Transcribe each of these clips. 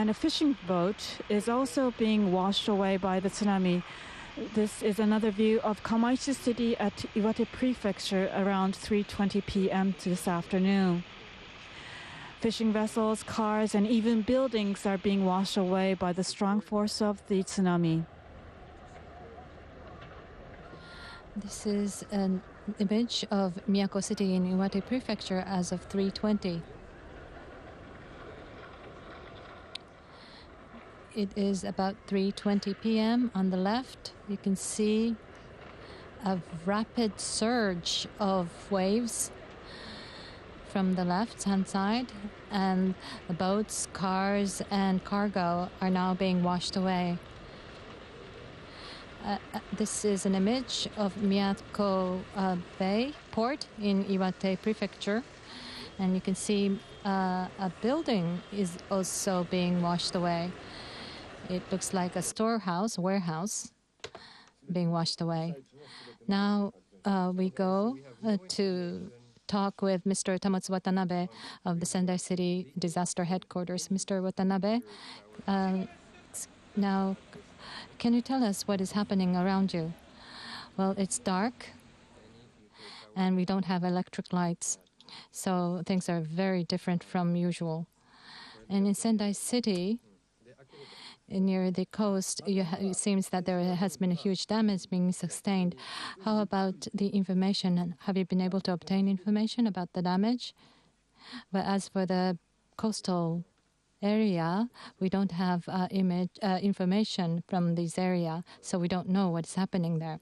and a fishing boat is also being washed away by the tsunami. This is another view of Kamaishi City at Iwate Prefecture around 3:20 p.m. this afternoon. Fishing vessels, cars, and even buildings are being washed away by the strong force of the tsunami. This is an image of Miyako City in Iwate Prefecture as of 3:20. It is about 3:20 p.m. On the left, you can see a rapid surge of waves from the left-hand side, and the boats, cars, and cargo are now being washed away. This is an image of Miyako Bay port in Iwate Prefecture, and you can see a building is also being washed away. It looks like a storehouse, warehouse, being washed away. Now we go to talk with Mr. Tamotsu Watanabe of the Sendai City Disaster Headquarters. Mr. Watanabe, now can you tell us what is happening around you? Well, it's dark and we don't have electric lights, so things are very different from usual. And in Sendai City, near the coast, it seems that there has been a huge damage being sustained. How about the information? Have you been able to obtain information about the damage? But as for the coastal area, we don't have information from this area, so we don't know what's happening there.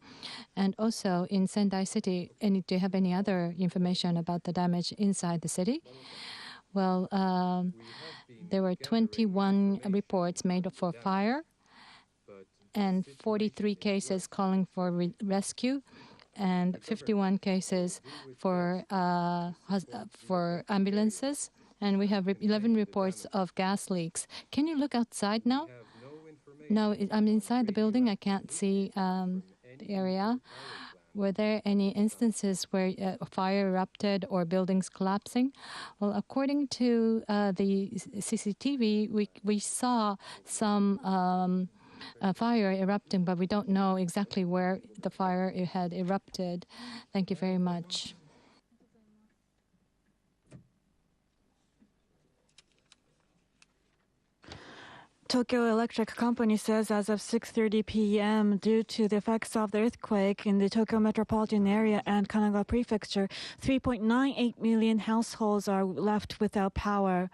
And also in Sendai City, do you have any other information about the damage inside the city? Well, there were 21 reports made for fire and 43 cases calling for rescue and 51 cases for ambulances. And we have 11 reports of gas leaks. Can you look outside now? No, I'm inside the building. I can't see the area. Were there any instances where a fire erupted or buildings collapsing? Well, according to the CCTV, we saw some fire erupting, but we don't know exactly where the fire had erupted. Thank you very much. Tokyo Electric Company says as of 6:30 p.m., due to the effects of the earthquake in the Tokyo metropolitan area and Kanagawa Prefecture, 3.98 million households are left without power.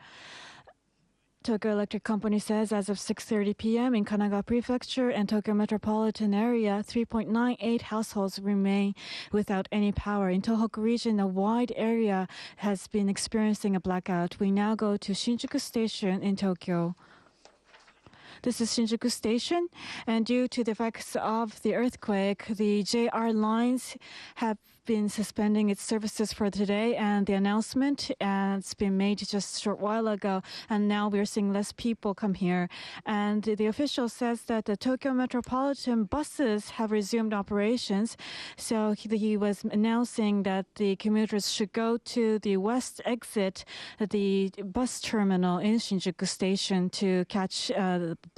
Tokyo Electric Company says as of 6:30 p.m. in Kanagawa Prefecture and Tokyo metropolitan area, 3.98 households remain without any power. In Tohoku region, a wide area has been experiencing a blackout. We now go to Shinjuku Station in Tokyo. This is Shinjuku Station, and due to the effects of the earthquake, the JR lines have been suspending its services for today, and the announcement has been made just a short while ago, and now we're seeing less people come here. And the official says that the Tokyo metropolitan buses have resumed operations, so he was announcing that the commuters should go to the west exit, the bus terminal in Shinjuku Station to catch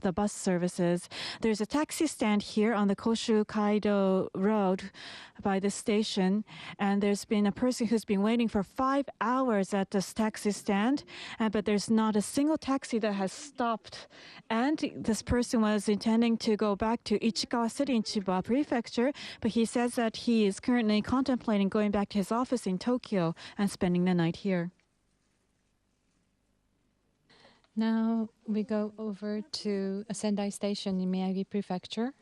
the bus services. There's a taxi stand here on the Koshu Kaido Road by the station, and there's been a person who's been waiting for 5 hours at this taxi stand, but there's not a single taxi that has stopped. And this person was intending to go back to Ichikawa City in Chiba Prefecture, but he says that he is currently contemplating going back to his office in Tokyo and spending the night here. Now we go over to a Sendai Station in Miyagi Prefecture.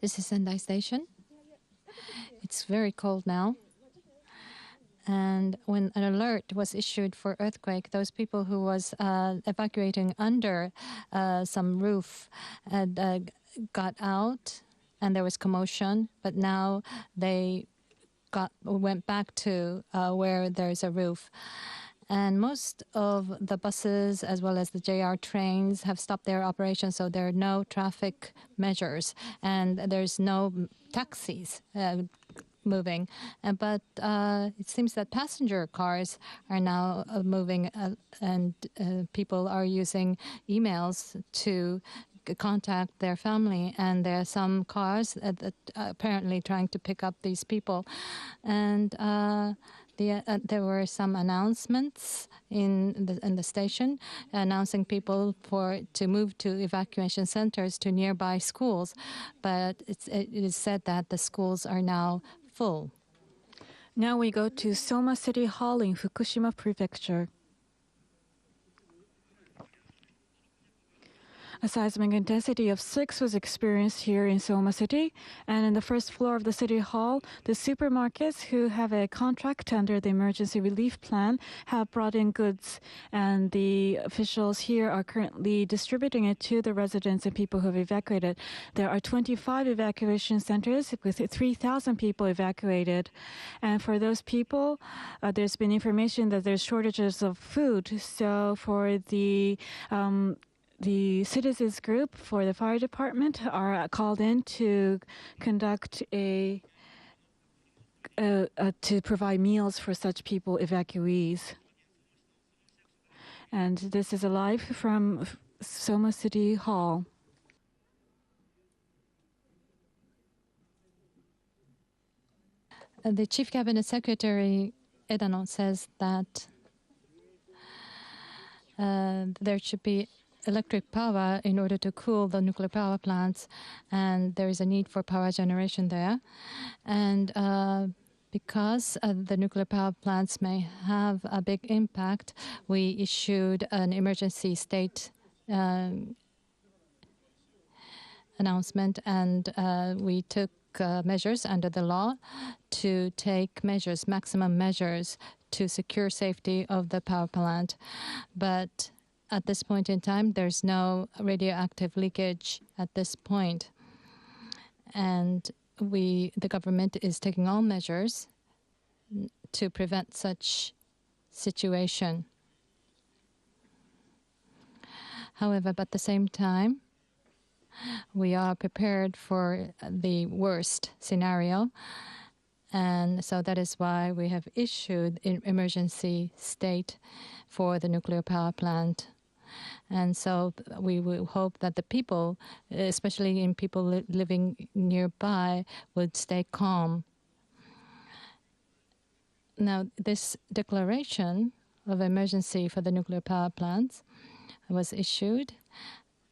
This is Sendai Station. It's very cold now. And when an alert was issued for earthquake, those people who was evacuating under some roof got out, and there was commotion. But now they went back to where there's a roof. And most of the buses, as well as the JR trains, have stopped their operations, so there are no traffic measures, and there's no taxis moving. But it seems that passenger cars are now moving, and people are using emails to contact their family, and there are some cars that apparently trying to pick up these people. And there were some announcements in the station announcing people to move to evacuation centers to nearby schools, but it is said that the schools are now full. Now we go to Soma City Hall in Fukushima Prefecture. A seismic intensity of 6 was experienced here in Soma City, and in the first floor of the City Hall, the supermarkets who have a contract under the emergency relief plan have brought in goods, and the officials here are currently distributing it to the residents and people who have evacuated. There are 25 evacuation centers with 3,000 people evacuated, and for those people, there's been information that there's shortages of food, so for the citizens group for the fire department are called in to conduct to provide meals for such people, evacuees. And this is live from Soma City Hall. The Chief Cabinet Secretary Edano says that there should be electric power in order to cool the nuclear power plants, and there is a need for power generation there. And because the nuclear power plants may have a big impact, we issued an emergency state announcement, and we took measures under the law to take measures, maximum measures, to secure safety of the power plant. But at this point in time, there's no radioactive leakage at this point. And the government is taking all measures to prevent such situation. However, at the same time, we are prepared for the worst scenario. And so that is why we have issued an emergency state for the nuclear power plant. And so we will hope that the people, especially in people living nearby, would stay calm. Now, this declaration of emergency for the nuclear power plants was issued.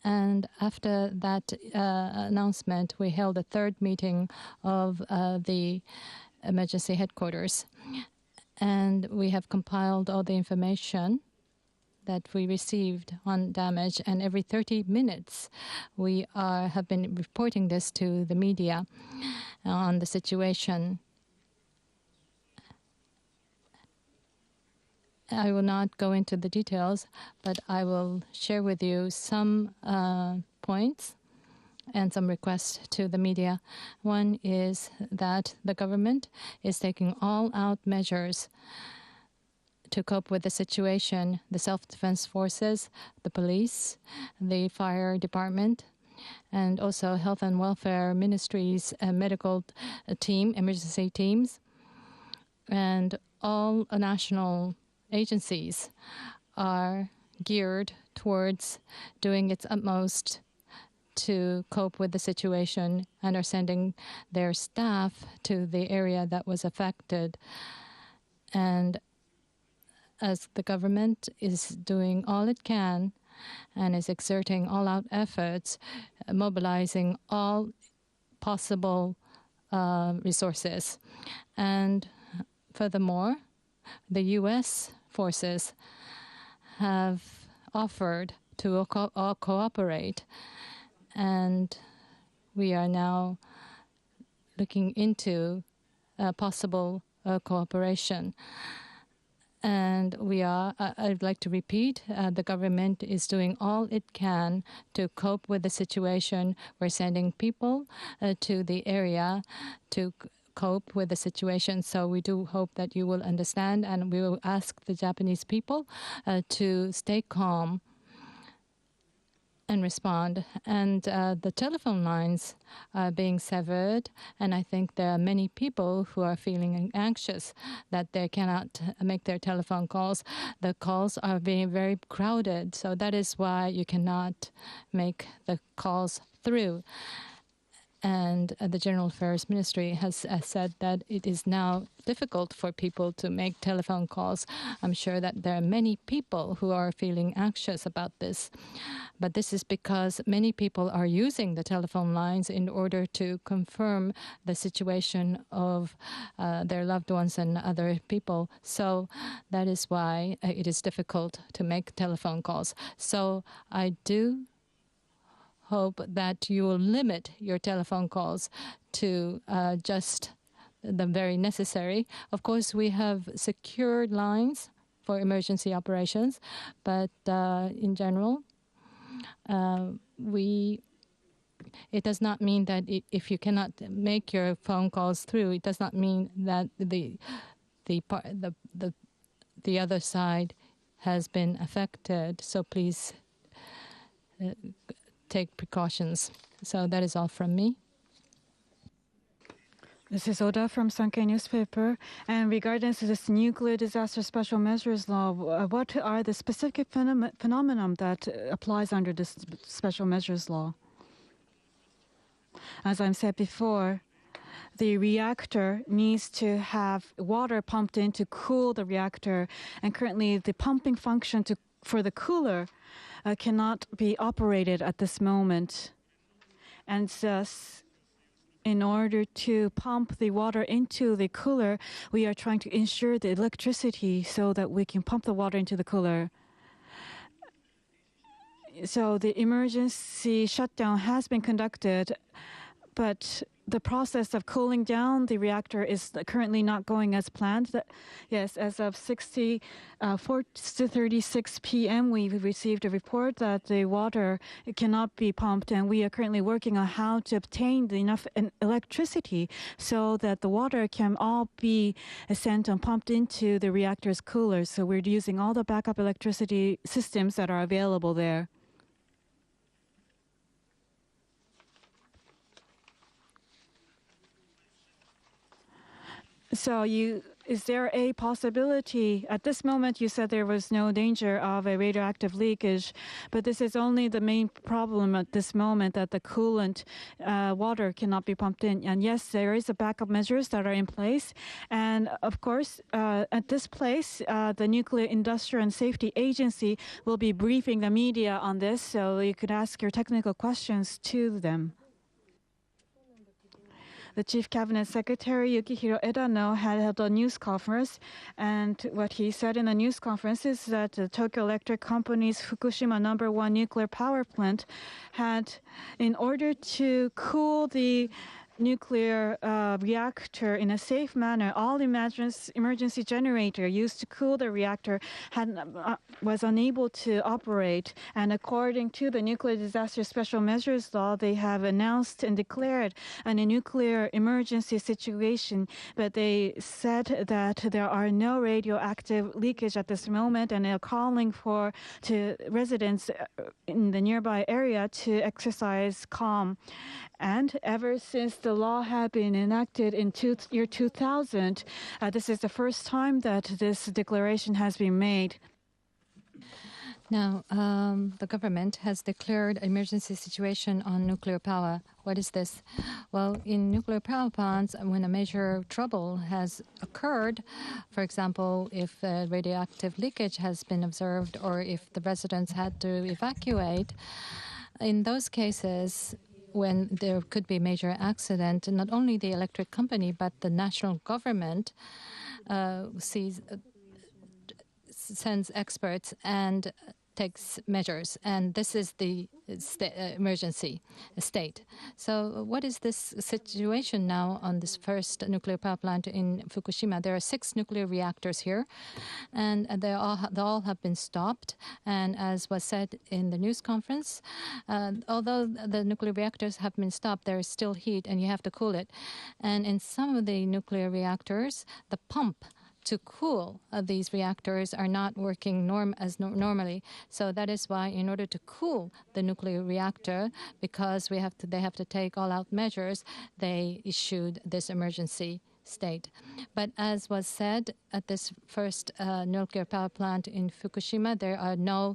And after that announcement, we held a third meeting of the emergency headquarters. And we have compiled all the information that we received on damage, and every 30 minutes we have been reporting this to the media on the situation. I will not go into the details, but I will share with you some points and some requests to the media. One is that the government is taking all-out measures to cope with the situation. The self-defense forces, the police, the fire department, and also health and welfare ministries, medical team, emergency teams, and all national agencies are geared towards doing its utmost to cope with the situation and are sending their staff to the area that was affected. And as the government is doing all it can and is exerting all-out efforts, mobilizing all possible resources. And furthermore, the U.S. forces have offered to cooperate, and we are now looking into possible cooperation. And I'd like to repeat, the government is doing all it can to cope with the situation. We're sending people to the area to cope with the situation. So we do hope that you will understand, and we will ask the Japanese people to stay calm. and respond. And the telephone lines are being severed, and I think there are many people who are feeling anxious that they cannot make their telephone calls. The calls are being very crowded, so that is why you cannot make the calls through. And the General Affairs Ministry has said that it is now difficult for people to make telephone calls. I'm sure that there are many people who are feeling anxious about this. But this is because many people are using the telephone lines in order to confirm the situation of their loved ones and other people. So that is why it is difficult to make telephone calls. So I do hope that you will limit your telephone calls to just the very necessary. Of course, we have secured lines for emergency operations, but in general, it does not mean that if you cannot make your phone calls through, it does not mean that the other side has been affected. So please take precautions. So that is all from me. This is Oda from Sankei Newspaper. And regarding this nuclear disaster special measures law, what are the specific phenomenon that applies under this special measures law? As I said before, the reactor needs to have water pumped in to cool the reactor, and currently the pumping function for the cooler cannot be operated at this moment. And thus, in order to pump the water into the cooler, we are trying to ensure the electricity so that we can pump the water into the cooler. So the emergency shutdown has been conducted, but the process of cooling down the reactor is currently not going as planned. Yes, as of 4:36 p.m., we received a report that the water cannot be pumped, and we are currently working on how to obtain enough electricity so that the water can all be sent and pumped into the reactor's coolers. So we're using all the backup electricity systems that are available there. So is there a possibility, at this moment you said there was no danger of a radioactive leakage, but this is only the main problem at this moment, that the coolant water cannot be pumped in. And yes, there is a backup measures that are in place. And of course, at this place, the Nuclear Industrial and Safety Agency will be briefing the media on this, so you could ask your technical questions to them. The Chief Cabinet Secretary, Yukihiro Edano, had held a news conference, and what he said in the news conference is that the Tokyo Electric Company's Fukushima No. 1 nuclear power plant had, in order to cool the nuclear reactor in a safe manner, all emergency generator used to cool the reactor was unable to operate. And according to the Nuclear Disaster Special Measures Law, they have announced and declared a nuclear emergency situation. But they said that there are no radioactive leakage at this moment, and they're calling to residents in the nearby area to exercise calm. And ever since the law had been enacted in year 2000, this is the first time that this declaration has been made. Now, the government has declared emergency situation on nuclear power. What is this? Well, in nuclear power plants, when a major trouble has occurred, for example, if radioactive leakage has been observed or if the residents had to evacuate, in those cases, when there could be major accident, not only the electric company, but the national government sends experts and takes measures, and this is the emergency state. So what is this situation now on this first nuclear power plant in Fukushima? There are 6 nuclear reactors here, and they all have been stopped. And as was said in the news conference, although the nuclear reactors have been stopped, there is still heat, and you have to cool it. And in some of the nuclear reactors, the pump to cool these reactors are not working normally. So that is why, in order to cool the nuclear reactor, because they have to take all-out measures, they issued this emergency state. But as was said, at this first nuclear power plant in Fukushima, there are no